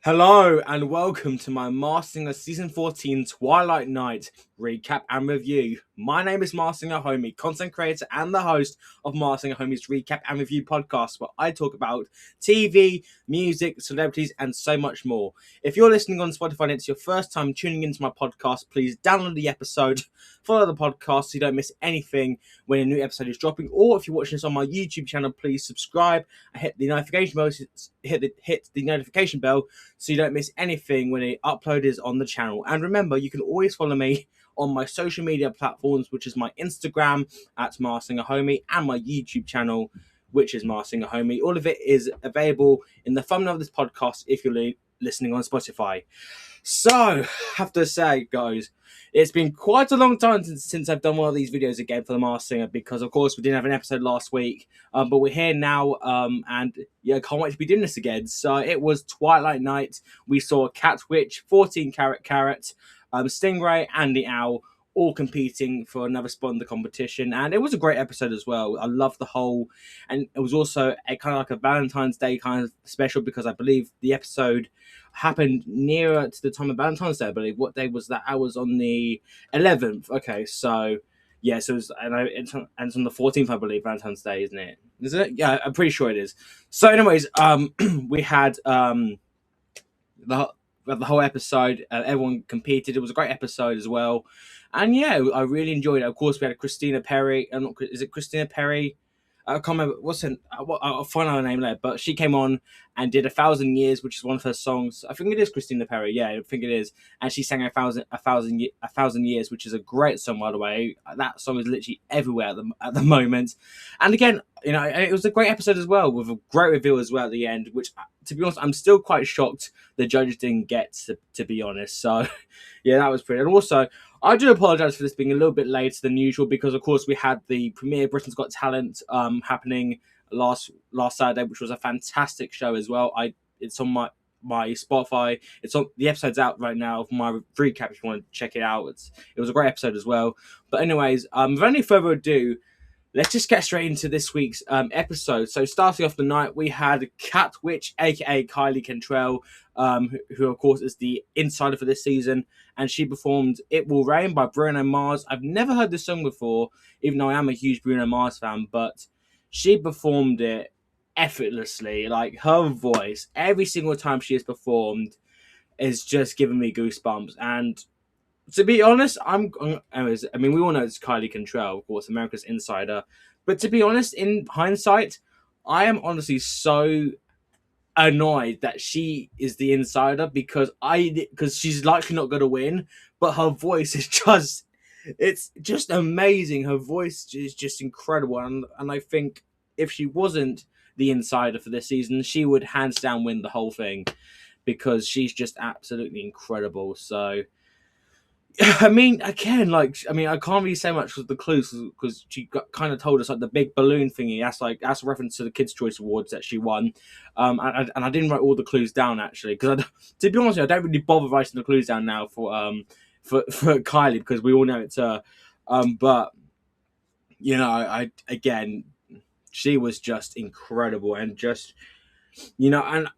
Hello and welcome to my Marsinger Season 14 Twilight Night recap and review. My name is Marsinger Homie, content creator and the host of Marsinger Homie's recap and review podcast, where I talk about TV, music, celebrities, and so much more. If you're listening on Spotify and it's your first time tuning into my podcast, please download the episode, follow the podcast so you don't miss anything when a new episode is dropping. Or if you're watching this on my YouTube channel, please subscribe and hit the notification bell. Hit the notification bell so you don't miss anything when the upload is on the channel. And remember, you can always follow me on my social media platforms, which is my Instagram at MarsingerHomie and my YouTube channel, which is MarsingerHomie. All of it is available in the thumbnail of this podcast if you're listening on Spotify. So, I have to say, guys, it's been quite a long time since I've done one of these videos again for the Masked Singer, because, of course, we didn't have an episode last week, but we're here now, and yeah, can't wait to be doing this again. So, it was Twilight Night. We saw Cat Witch, 14 Karat Carrot, Stingray, and the Owl all competing for another spot in the competition, and it was a great episode as well. I loved the whole, and it was also a kind of like a Valentine's Day kind of special, because I believe the episode happened nearer to the time of Valentine's Day. I believe. What day was that? I was on the 11th. Okay, so yeah, so it was, and it's on the 14th, I believe, Valentine's Day, isn't it? Is it? Yeah, I'm pretty sure it is. So, anyways, we had the whole episode. Everyone competed. It was a great episode as well, and yeah, I really enjoyed it. Of course, we had Christina Perri. Is it Christina Perri? I can't remember what's her. I'll find out her name later. But she came on and did 1,000 Years, which is one of her songs. I think it is Christina Perri. Yeah, I think it is. And she sang 1,000 Years, which is a great song, by the way. That song is literally everywhere at the moment. And again, it was a great episode as well, with a great reveal as well at the end. Which, to be honest, I'm still quite shocked the judges didn't get, to be honest. So, yeah, that was pretty. And also, I do apologise for this being a little bit later than usual, because, of course, we had the premiere of Britain's Got Talent happening last Saturday, which was a fantastic show as well. It's on my Spotify. It's on, the episode's out right now of my recap if you want to check it out. It was a great episode as well. But anyways, without any further ado, let's just get straight into this week's episode. So, starting off the night, we had Cat Witch, aka Kylie Cantrell, who of course is the insider for this season, and she performed "It Will Rain" by Bruno Mars. I've never heard this song before, even though I am a huge Bruno Mars fan, but she performed it effortlessly. Like, her voice, every single time she has performed, is just giving me goosebumps. And to be honest, anyways, I mean, we all know it's Kylie Cantrell, of course, America's Insider. But to be honest, in hindsight, I am honestly so annoyed that she is the insider, because she's likely not going to win. But her voice is it's just amazing. Her voice is just incredible, and I think if she wasn't the insider for this season, she would hands down win the whole thing, because she's just absolutely incredible. So, I mean, again, I can't really say much with the clues, because she kind of told us like the big balloon thingy. That's a reference to the Kids' Choice Awards that she won. And I didn't write all the clues down, actually, because to be honest, I don't really bother writing the clues down now for Kylie, because we all know it's her. But again, she was just incredible, and just and.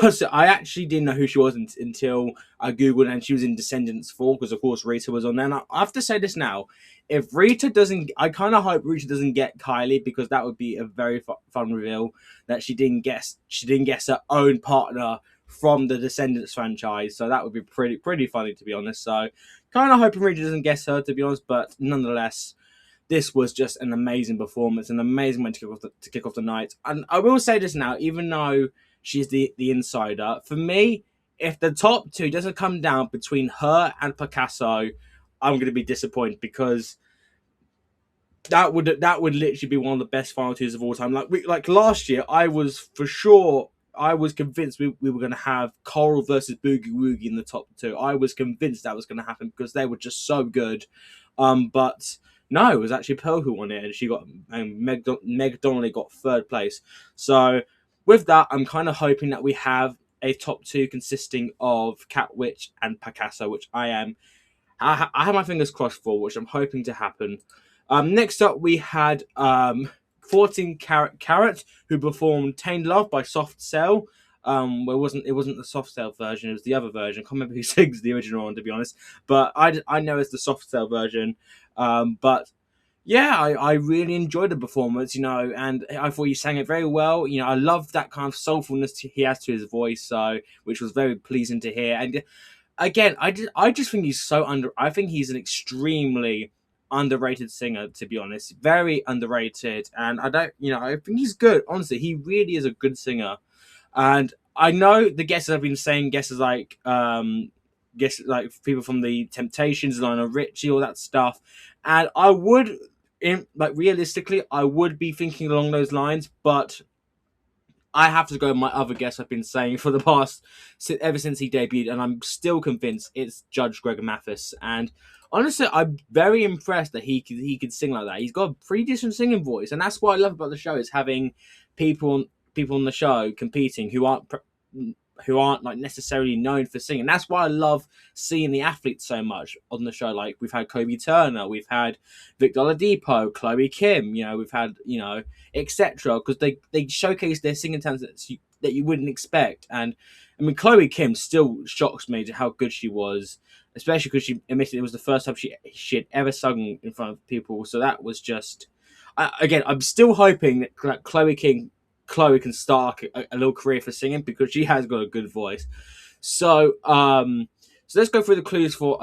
So I actually didn't know who she was until I googled, and she was in Descendants 4, because of course Rita was on there. And I have to say this now: if Rita doesn't, I kind of hope Rita doesn't get Kylie, because that would be a very fun reveal that she didn't guess her own partner from the Descendants franchise. So that would be pretty funny, to be honest. So kind of hoping Rita doesn't guess her, to be honest. But nonetheless, this was just an amazing performance, an amazing way to kick off the night. And I will say this now, even though she's the insider, for me, if the top two doesn't come down between her and Picasso, I'm going to be disappointed, because that would literally be one of the best final twos of all time. Like last year, I was convinced we were going to have Coral versus Boogie Woogie in the top two. I was convinced that was going to happen, because they were just so good. But no, it was actually Pearl who won it, and she got Meg Donnelly got third place. So with that, I'm kind of hoping that we have a top two consisting of Cat Witch and Picasso, which I have my fingers crossed for, which I'm hoping to happen. Next up, we had 14 Karat Carrot, who performed Tainted Love by Soft Cell. Where it wasn't the soft tail version, it was the other version. I can't remember who sings the original one, to be honest, but I know it's the soft tail version. But yeah, I really enjoyed the performance, and I thought he sang it very well. I love that kind of soulfulness he has to his voice, so which was very pleasing to hear. And again, I just think he's so under. I think he's an extremely underrated singer, to be honest. Very underrated, and I think he's good. Honestly, he really is a good singer. And I know the guesses I've been saying, guesses like people from the Temptations, Lionel Richie, all that stuff. And I would, realistically, I would be thinking along those lines, but I have to go with my other guess I've been saying for the past, ever since he debuted, and I'm still convinced it's Judge Greg Mathis. And honestly, I'm very impressed that he could sing like that. He's got a pretty decent singing voice, and that's what I love about the show is having people on the show competing who aren't like necessarily known for singing. That's why I love seeing the athletes so much on the show. Like we've had Kobe Turner, we've had Victor Oladipo, Chloe Kim, we've had etc. Because they showcase their singing talents that you wouldn't expect. And I mean, Chloe Kim still shocks me to how good she was, especially because she admitted it was the first time she had ever sung in front of people. So that was just. Again, I'm still hoping that Chloe can start a little career for singing because she has got a good voice. So let's go through the clues for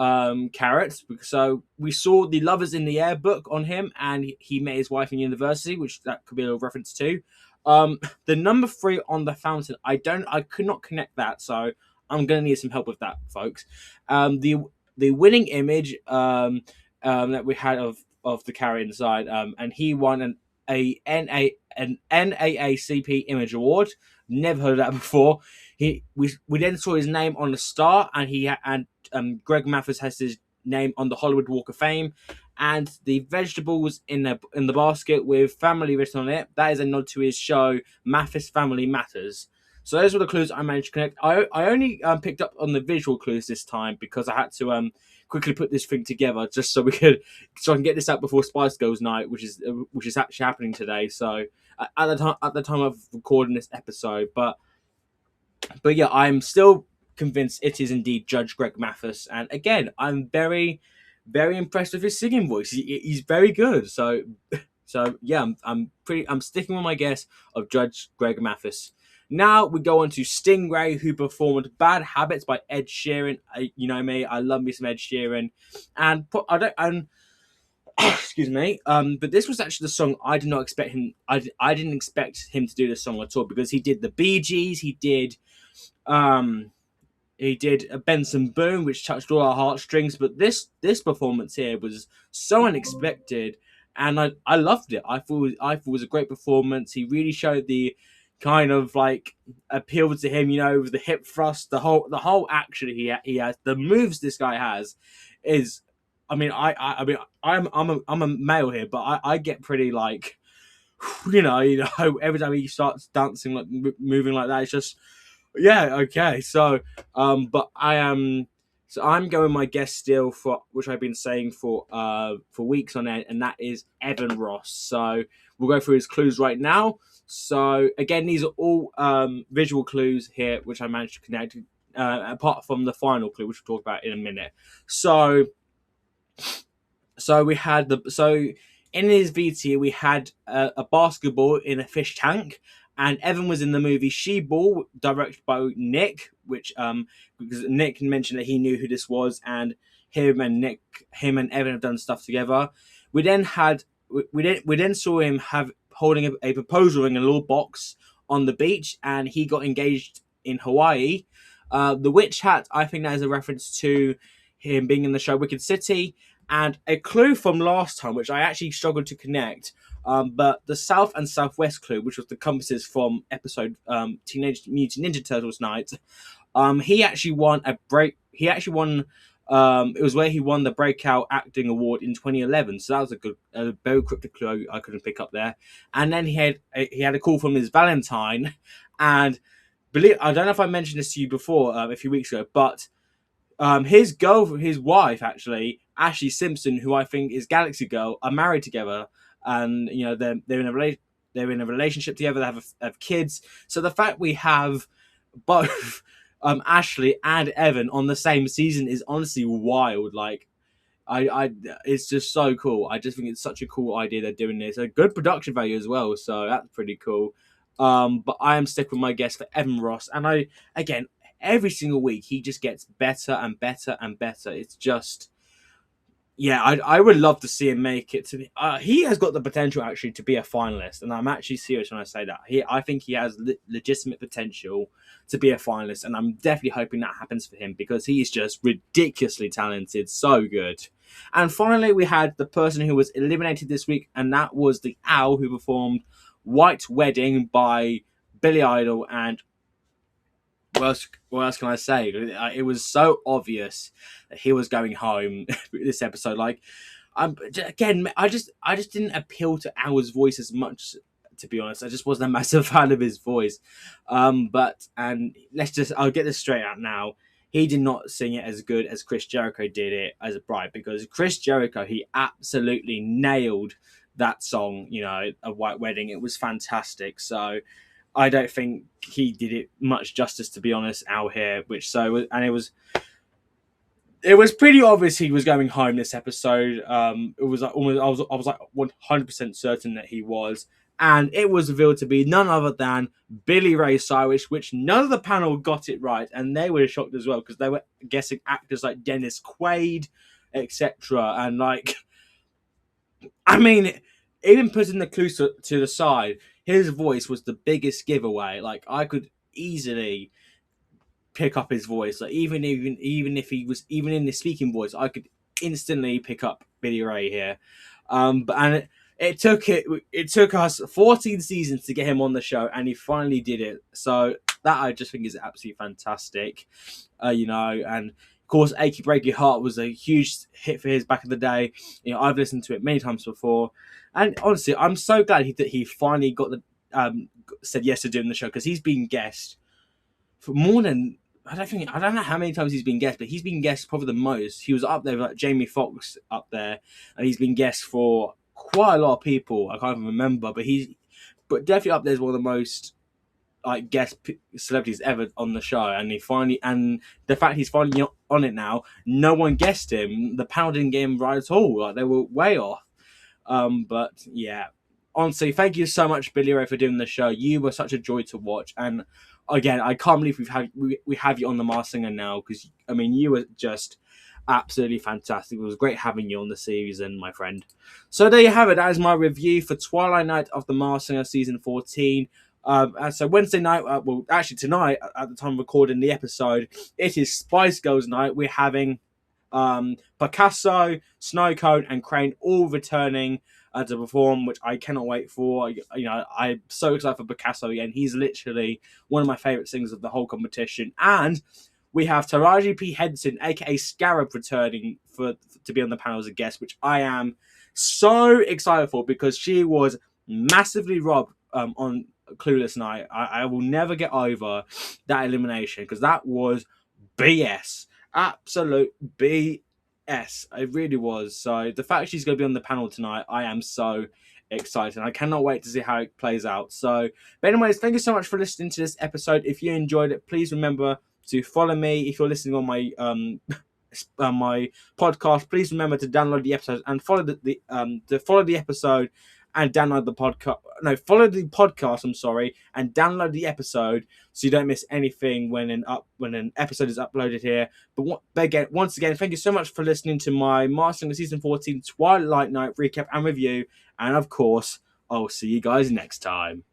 Carrot. So we saw the Lovers in the Air book on him, and he met his wife in university, which that could be a little reference to. The number 3 on the fountain, I could not connect that, so I'm gonna need some help with that, folks. The winning image that we had of the Carrot inside, and he won an NAACP Image Award. Never heard of that before. We then saw his name on the star, and Greg Mathis has his name on the Hollywood Walk of Fame, and the vegetables in the basket with family written on it. That is a nod to his show Mathis Family Matters. So those were the clues I managed to connect. I only picked up on the visual clues this time because I had to quickly put this thing together just so I can get this out before Spice Girls Night, which is actually happening today. So at the time of recording this episode, but yeah, I'm still convinced it is indeed Judge Greg Mathis. And again, I'm very, very impressed with his singing voice. He's very good. So yeah, I'm sticking with my guess of Judge Greg Mathis. Now we go on to Stingray, who performed Bad Habits by Ed Sheeran. You know me, I love me some Ed Sheeran, and excuse me. But this was actually the song I did not expect him. I didn't expect him to do this song at all because he did the Bee Gees. He did Benson Boone, which touched all our heartstrings. But this performance here was so unexpected, and I loved it. I thought it was a great performance. He really showed the kind of like appeal to him, with the hip thrust, the whole action he has, the moves this guy has is. I mean, I'm a male here, but I get pretty like, every time he starts dancing like moving like that, it's just yeah, okay. So, but I'm going my guess still for which I've been saying for weeks on end, and that is Evan Ross. So we'll go through his clues right now. So again, these are all visual clues here, which I managed to connect. Apart from the final clue, which we'll talk about in a minute. So we had in his VT we had a basketball in a fish tank, and Evan was in the movie She Ball, directed by Nick, which because Nick mentioned that he knew who this was, and him and Evan have done stuff together. We then saw him holding a proposal ring in a little box on the beach, and he got engaged in Hawaii. The witch hat, I think that is a reference to him being in the show Wicked City, and a clue from last time, which I actually struggled to connect. But the South and Southwest clue, which was the compasses from episode Teenage Mutant Ninja Turtles Night, he actually won it was where he won the Breakout Acting Award in 2011. So that was a very cryptic clue I couldn't pick up there. And then he had a call from his Valentine, and I don't know if I mentioned this to you before a few weeks ago, but his wife actually, Ashley Simpson, who I think is Galaxy Girl, are married together, and they're in a relationship together. They have kids. So the fact we have both Ashley and Evan on the same season is honestly wild. Like, it's just so cool. I just think it's such a cool idea they're doing this. A good production value as well, so that's pretty cool. But I am stuck with my guess for Evan Ross, and again, every single week he just gets better and better and better. It's just, yeah, I would love to see him make it to be. He has got the potential actually to be a finalist, and I'm actually serious when I say that. I think he has legitimate potential to be a finalist, and I'm definitely hoping that happens for him because he is just ridiculously talented, so good. And finally, we had the person who was eliminated this week, and that was the Owl who performed "White Wedding" by Billy Idol, and what else can I say? It was so obvious that he was going home this episode. Like, again, I just didn't appeal to Owl's voice as much. To be honest, I just wasn't a massive fan of his voice. And I'll get this straight out now. He did not sing it as good as Chris Jericho did it as a bride, because Chris Jericho, he absolutely nailed that song. A White Wedding. It was fantastic. So I don't think he did it much justice, to be honest, out here. It was pretty obvious he was going home this episode. It was like almost I was like 100% certain that he was, and it was revealed to be none other than Billy Ray Cyrus, which none of the panel got it right, and they were shocked as well because they were guessing actors like Dennis Quaid, etc. And like, I mean, even putting the clues to the side, his voice was the biggest giveaway. Like, I could easily pick up his voice. Like, even if he was even in the speaking voice, I could instantly pick up Billy Ray here. It took us 14 seasons to get him on the show, and he finally did it. So that I just think is absolutely fantastic. And of course, "Achy Breaky Heart" was a huge hit for his back in the day. I've listened to it many times before, and honestly, I'm so glad that he finally got said yes to doing the show, because he's been guest for more than I don't know how many times he's been guest, but he's been guest probably the most. He was up there with like Jamie Foxx up there, and he's been guest for quite a lot of people. I can't even remember, but definitely up there as one of the most like guest celebrities ever on the show. And the fact he's finally on it now, no one guessed him. The panel didn't get him right at all. Like, they were way off. But yeah, honestly, thank you so much, Billy Ray, for doing the show. You were such a joy to watch, and again, I can't believe we have you on The Masked Singer now, because I mean, you were just absolutely fantastic. It was great having you on the season, my friend. So there you have it. That is my review for Twilight Night of The Masked Singer season 14. And so Wednesday night, well, actually tonight, at the time of recording the episode, it is Spice Girls night. We're having Picasso, Snowcone, and Crane all returning to perform, which I cannot wait for. I'm so excited for Picasso again. He's literally one of my favourite singers of the whole competition. And we have Taraji P. Henson, aka Scarab, returning to be on the panel as a guest, which I am so excited for, because she was massively robbed on Clueless night. I will never get over that elimination, because that was BS. Absolute BS. It really was. So the fact she's going to be on the panel tonight, I am so excited. I cannot wait to see how it plays out. So, but anyways, thank you so much for listening to this episode. If you enjoyed it, please remember to follow me. If you're listening on my my podcast, please remember to download the episode and follow the episode and download the podcast. No, follow the podcast. I'm sorry, and download the episode so you don't miss anything when an episode is uploaded here. But once again, thank you so much for listening to my Mastering Season 14 Twilight Night recap and review. And of course, I'll see you guys next time.